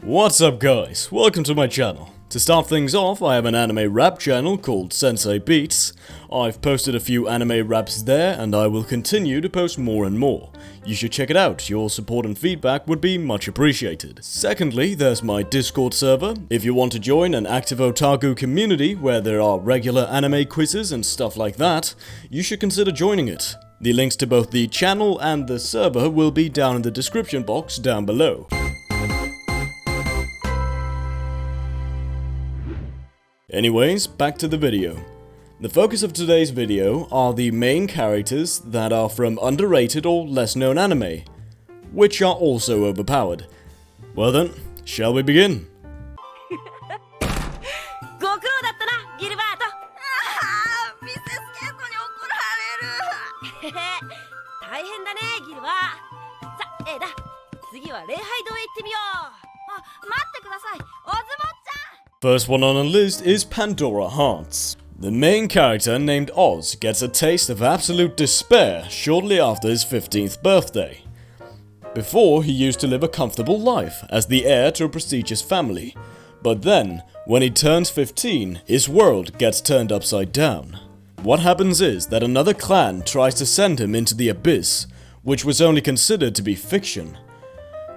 What's up guys, welcome to my channel. To start things off, I have an anime rap channel called Sensei Beats. I've posted a few anime raps there and I will continue to post more and more. You should check it out, your support and feedback would be much appreciated. Secondly, there's my Discord server. If you want to join an active otaku community where there are regular anime quizzes and stuff like that, you should consider joining it. The links to both the channel and the server will be down in the description box down below. Anyways, back to the video. The focus of today's video are the main characters that are from underrated or less known anime, which are also overpowered. Well then, shall we begin? First one on the list is Pandora Hearts. The main character, named Oz, gets a taste of absolute despair shortly after his 15th birthday. Before, he used to live a comfortable life as the heir to a prestigious family. But then, when he turns 15, his world gets turned upside down. What happens is that another clan tries to send him into the abyss, which was only considered to be fiction.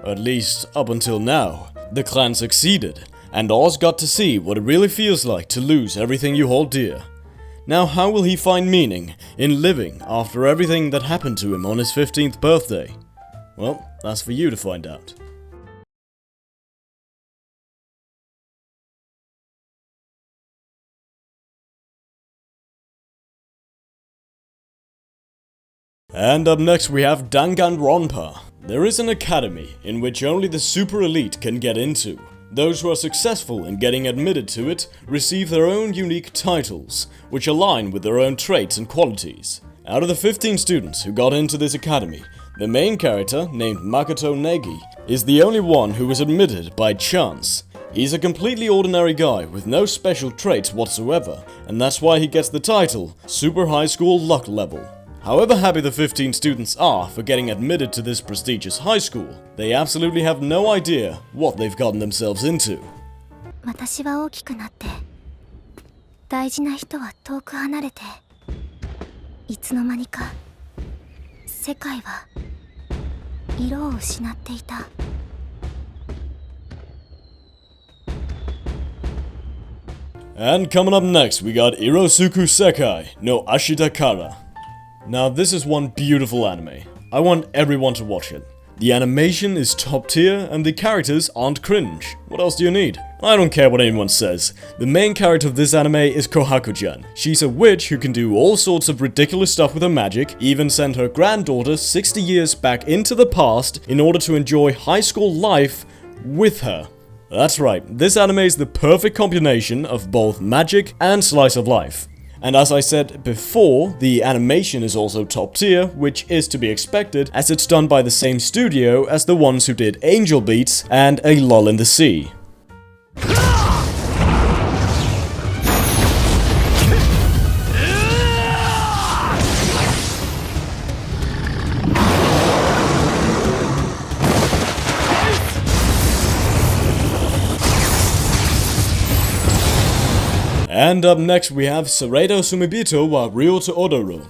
At least, up until now, the clan succeeded. And Oz got to see what it really feels like to lose everything you hold dear. Now how will he find meaning in living after everything that happened to him on his 15th birthday? Well, that's for you to find out. And up next we have Danganronpa. There is an academy in which only the super elite can get into. Those who are successful in getting admitted to it receive their own unique titles, which align with their own traits and qualities. Out of the 15 students who got into this academy, the main character, named Makoto Negi, is the only one who was admitted by chance. He's a completely ordinary guy with no special traits whatsoever, and that's why he gets the title, Super High School Luck Level. However happy the 15 students are for getting admitted to this prestigious high school, they absolutely have no idea what they've gotten themselves into. 私は大きくなって大事な人は遠く離れていつの間にか世界は色を失っていた And coming up next, we got Irosuku Sekai no Ashita Kara. Now this is one beautiful anime. I want everyone to watch it. The animation is top tier and the characters aren't cringe. What else do you need? I don't care what anyone says. The main character of this anime is Kohaku-chan. She's a witch who can do all sorts of ridiculous stuff with her magic, even send her granddaughter 60 years back into the past in order to enjoy high school life with her. That's right, this anime is the perfect combination of both magic and slice of life. And as I said before, the animation is also top tier, which is to be expected as it's done by the same studio as the ones who did Angel Beats and A Lull in the Sea. And up next we have Seredo Sumibito wa Ryota Odoro.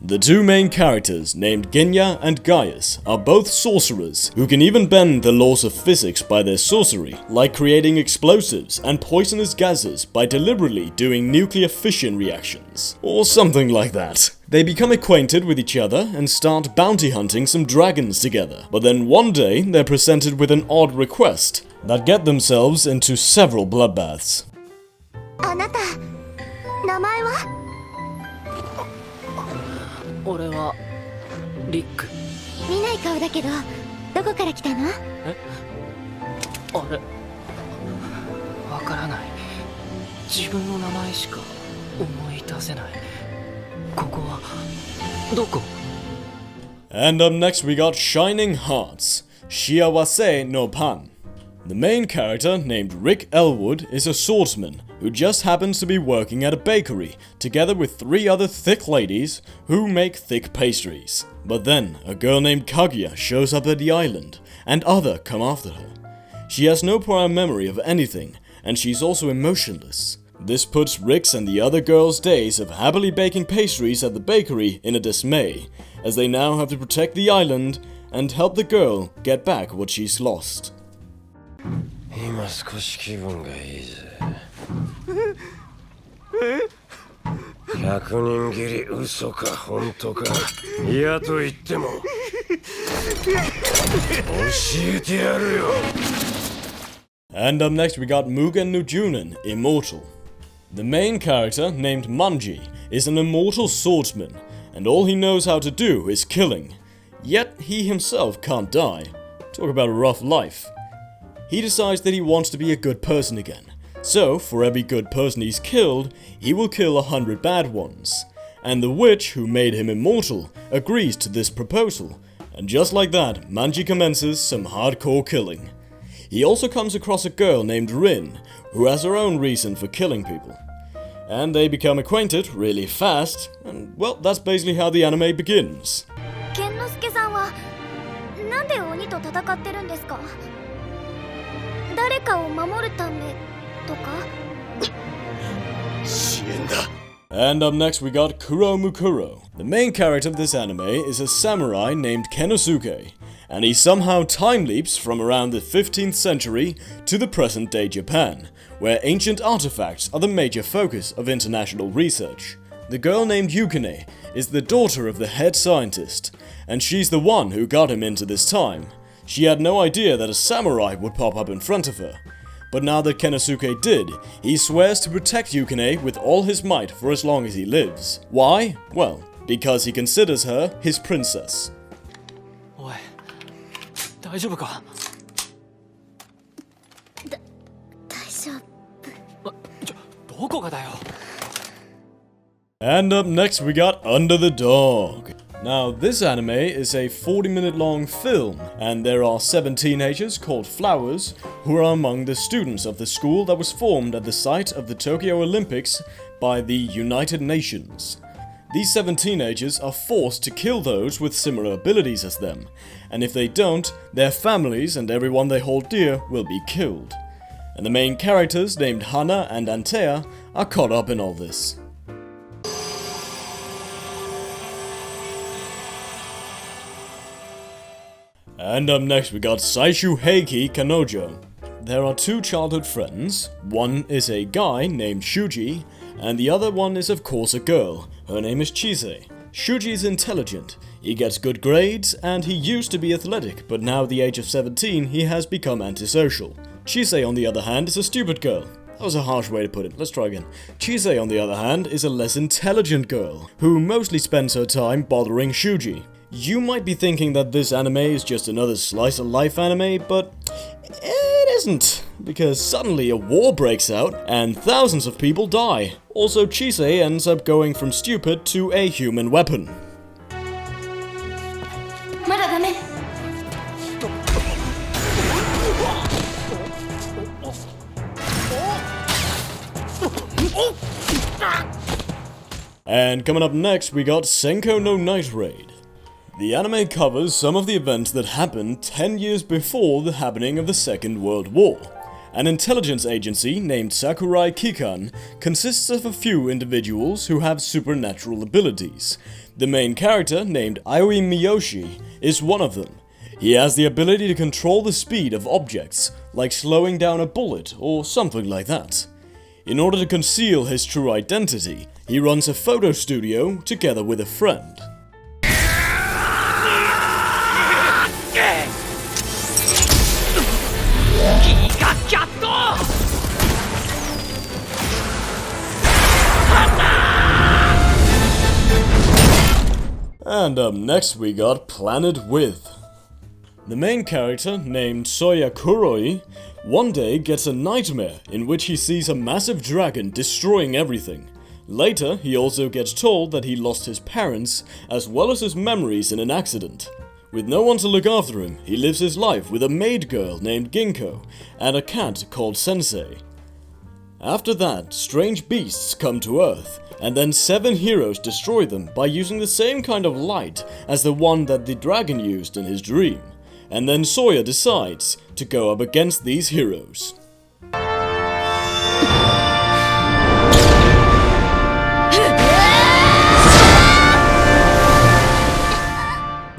The two main characters, named Genya and Gaius, are both sorcerers, who can even bend the laws of physics by their sorcery, like creating explosives and poisonous gases by deliberately doing nuclear fission reactions, or something like that. They become acquainted with each other and start bounty hunting some dragons together, but then one day they're presented with an odd request that get themselves into several bloodbaths. あなた名前は俺はリック見ない顔だけどどこから来たのあれわからない自分の名前しか思い出せないここはどこ And up next we got Shining Hearts, Shiawase no Pan. The main character, named Rick Elwood, is a swordsman who just happens to be working at a bakery, together with 3 other thick ladies who make thick pastries. But then, a girl named Kaguya shows up at the island, and other come after her. She has no prior memory of anything, and she's also emotionless. This puts Rick's and the other girls' days of happily baking pastries at the bakery in a dismay, as they now have to protect the island and help the girl get back what she's lost. 今少し気分がいいぜ。100人斬り嘘か本当か嫌と言っても教えてやるよ。 And up next we got Mugen no Junin, Immortal. The main character, named Manji, is an immortal swordsman, and all he knows how to do is killing. Yet he himself can't die. Talk about a rough life. He decides that he wants to be a good person again. So, for every good person he's killed, he will kill 100 bad ones. And the witch who made him immortal agrees to this proposal. And just like that, Manji commences some hardcore killing. He also comes across a girl named Rin, who has her own reason for killing people. And they become acquainted really fast, and well, that's basically how the anime begins. 剣之介さんはなんで鬼と戦ってるんですか？誰かを守るためとか？ 支援だ。 And up next we got Kuro Mukuro. The main character of this anime is a samurai named Kenosuke, and he somehow time leaps from around the 15th century to the present day Japan, where ancient artifacts are the major focus of international research. The girl named Yukine is the daughter of the head scientist, and she's the one who got him into this time. She had no idea that a samurai would pop up in front of her. But now that Kenosuke did, he swears to protect Yukine with all his might for as long as he lives. Why? Well, because he considers her his princess. おい、大丈夫か？大丈夫。どこがだよ。 And up next we got Under the Dog. Now this anime is a 40-minute long film, and there are 7 teenagers called Flowers who are among the students of the school that was formed at the site of the Tokyo Olympics by the United Nations. These 7 teenagers are forced to kill those with similar abilities as them, and if they don't, their families and everyone they hold dear will be killed. And the main characters, named Hana and Antea, are caught up in all this. And up next we got 𝐒𝐡𝐚𝐧𝐬𝐭. There are 2 childhood friends. One is a guy named Shuji, and the other one is of course a girl. Her name is Chise. Shuji is intelligent, he gets good grades, and he used to be athletic, but now at the age of 17 he has become antisocial. Chise on the other hand is a stupid girl. That was a harsh way to put it, let's try again. Chise on the other hand is a less intelligent girl, who mostly spends her time bothering Shuji. You might be thinking that this anime is just another slice of life anime, but it isn't, because suddenly a war breaks out and thousands of people die. Also, Chise ends up going from stupid to a human weapon. まだダメ。 And coming up next, we got Senko no Night Raid. The anime covers some of the events that happened 10 years before the happening of the Second World War. An intelligence agency named Sakurai Kikan consists of a few individuals who have supernatural abilities. The main character, named Aoi Miyoshi, is one of them. He has the ability to control the speed of objects, like slowing down a bullet or something like that. In order to conceal his true identity, he runs a photo studio together with a friend. And up next we got Planet With. The main character, named Soya Kuroi, one day gets a nightmare in which he sees a massive dragon destroying everything. Later, he also gets told that he lost his parents, as well as his memories in an accident. With no one to look after him, he lives his life with a maid girl named 𝐒𝐻𝐽𝐻 and a cat called Sensei. After that, strange beasts come to Earth, and then 7 heroes destroy them by using the same kind of light as the one that the dragon used in his dream. and then Sawyer decides to go up against these heroes.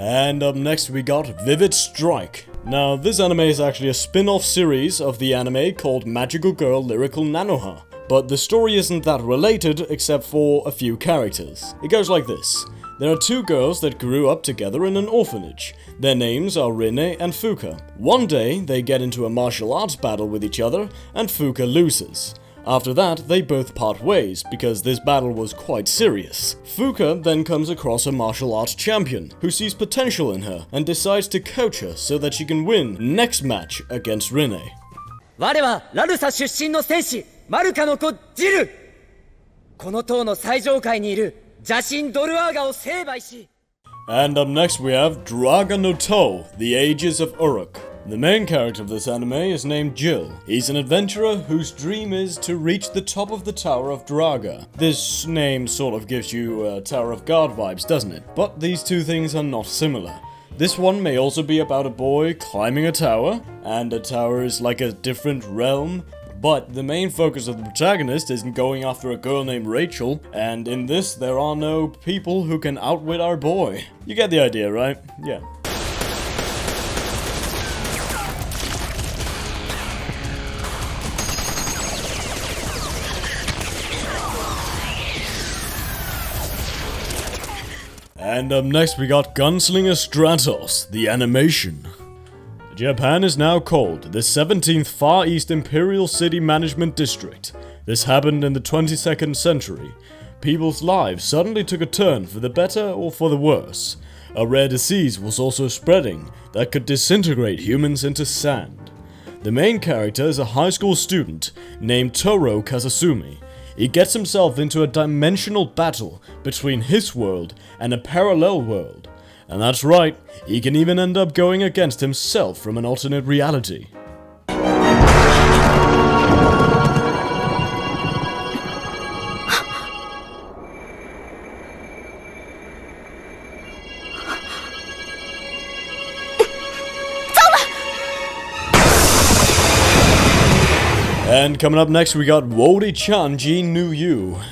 And up next we got Vivid Strike. Now this anime is actually a spin-off series of the anime called Magical Girl Lyrical Nanoha. But the story isn't that related except for a few characters. It goes like this. There are two girls that grew up together in an orphanage. Their names are Rinne and Fuka. One day they get into a martial arts battle with each other and Fuka loses. After that, they both part ways, because this battle was quite serious. Fuka then comes across a martial arts champion, who sees potential in her, and decides to coach her so that she can win next match against Rinne. 我はラルサ出身の戦士マルカの子ジル。この塔の最上階にいる邪神ドルアーガを成敗し。 And up next we have Draga no To, The Ages of Uruk. The main character of this anime is named Jill. He's an adventurer whose dream is to reach the top of the Tower of Draga. This name sort of gives you Tower of God vibes, doesn't it? But these two things are not similar. This one may also be about a boy climbing a tower, and a tower is like a different realm. But the main focus of the protagonist isn't going after a girl named Rachel, and in this there are no people who can outwit our boy. You get the idea, right? Yeah. And up next we got Gunslinger Stratos, the animation. Japan is now called the 17th Far East Imperial City Management District. This happened in the 22nd century. People's lives suddenly took a turn for the better or for the worse. A rare disease was also spreading that could disintegrate humans into sand. The main character is a high school student named Toro Kazasumi. He gets himself into a dimensional battle between his world and a parallel world. And that's right, he can even end up going against himself from an alternate reality. And coming up next we got 𝐒𝐡𝐚𝐧𝐬𝐿.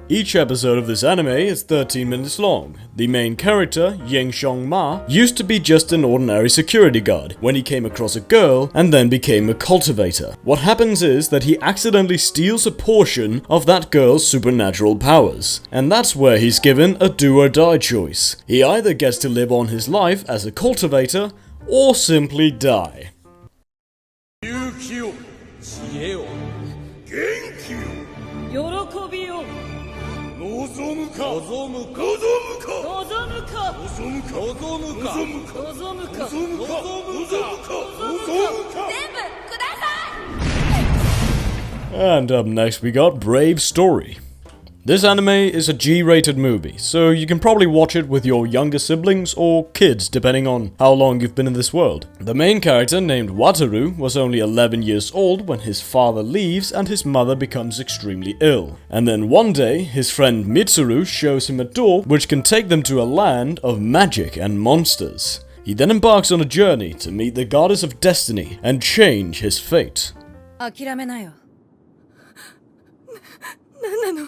Each episode of this anime is 13 minutes long. The main character, 𝐸𝐸, used to be just an ordinary security guard when he came across a girl and then became a cultivator. What happens is that he accidentally steals a portion of that girl's supernatural powers. And that's where he's given a do or die choice. He either gets to live on his life as a cultivator or simply die. 知恵を元気を喜びを望むか望むか望むか望むか望むか望むか望むか望むか望むか望むか全部ください。 And up next we got Brave Story. This anime is a G-rated movie, so you can probably watch it with your younger siblings or kids depending on how long you've been in this world. The main character, named Wataru, was only 11 years old when his father leaves and his mother becomes extremely ill. And then one day, his friend Mitsuru shows him a door which can take them to a land of magic and monsters. He then embarks on a journey to meet the goddess of destiny and change his fate. 諦めなよ。なんなの？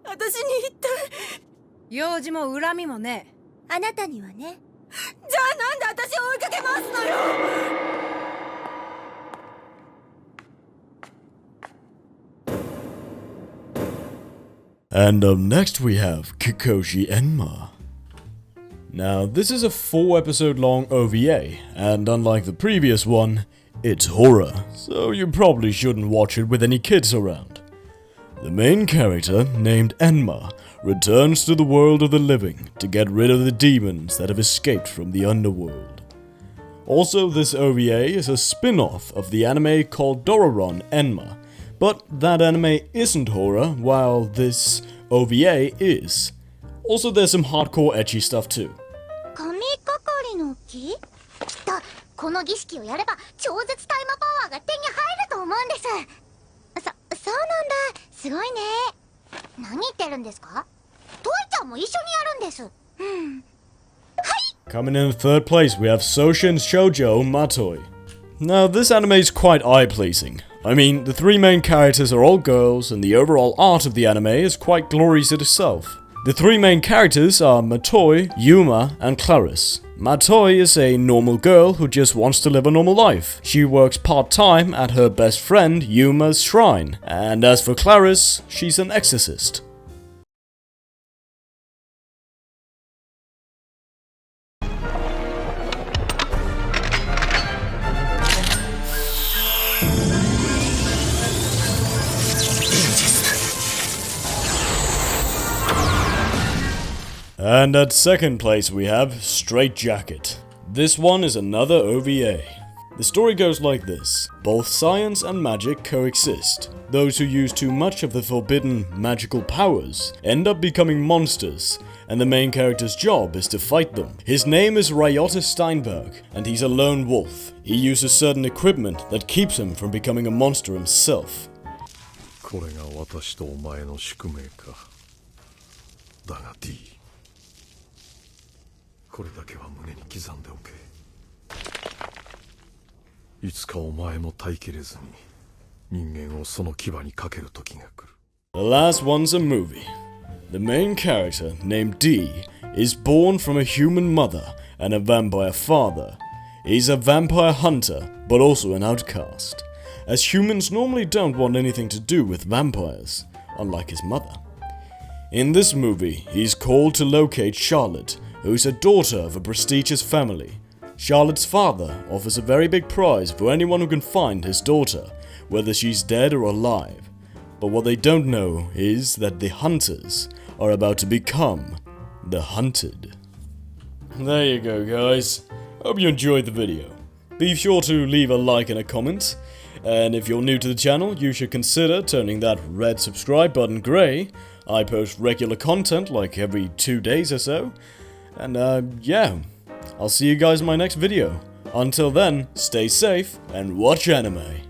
私に一体用事も恨みもね。あなたにはね。じゃあなんで私を追いかけ回すのよ。And up next we have 𝐒𝐡𝐴. Now this is a 4-episode long OVA, and unlike the previous one, it's horror, so you probably shouldn't watch it with any kids around. The main character, named Enma, returns to the world of the living to get rid of the demons that have escaped from the underworld. Also, this OVA is a spin-off of the anime called Dororon Enma, but that anime isn't horror, while this OVA is. Also, there's some hardcore ecchi stuff too. 神係の木？きっとこの儀式をやれば超絶タイムパワーが手に入ると思うんです。そうなんだ。すごいね。何言ってるんですか？トイちゃんも一緒にやるんです。はい。Coming in 3rd place, we have 𝐒𝐮𝐩𝐸𝐭 Matoi. Now, this anime is quite eye-pleasing. I mean, the 3 main characters are all girls, and the overall art of the anime is quite glorious in itself. The 3 main characters are Matoi, Yuma, and Clarice. Matoi is a normal girl who just wants to live a normal life. She works part-time at her best friend Yuma's shrine. And as for Clarice, she's an exorcist. And at 2nd place we have Straight Jacket. This one is another OVA. The story goes like this. Both science and magic coexist. Those who use too much of the forbidden magical powers end up becoming monsters, and the main character's job is to fight them. His name is 𝐜𝐴𝐡𝐚𝐧𝐧𝐞𝐥, and he's a lone wolf. He uses certain equipment that keeps him from becoming a monster himself. これが私とお前の宿命か。だが D、 これだけは胸に刻んでおけ。いつかお前も耐えきれずに人間をその牙にかける時が来る。 The last one's a movie. The main character, named D, is born from a human mother and a vampire father. He's a vampire hunter, but also an outcast, as humans normally don't want anything to do with vampires, unlike his mother. In this movie, he's called to locate Charlotte, who's a daughter of a prestigious family. Charlotte's father offers a very big prize for anyone who can find his daughter, whether she's dead or alive. But what they don't know is that the hunters are about to become the hunted. There you go, guys. Hope you enjoyed the video. Be sure to leave a like and a comment. And if you're new to the channel, you should consider turning that red subscribe button grey. I post regular content like every 2 days or so. And yeah, I'll see you guys in my next video. Until then, stay safe and watch anime.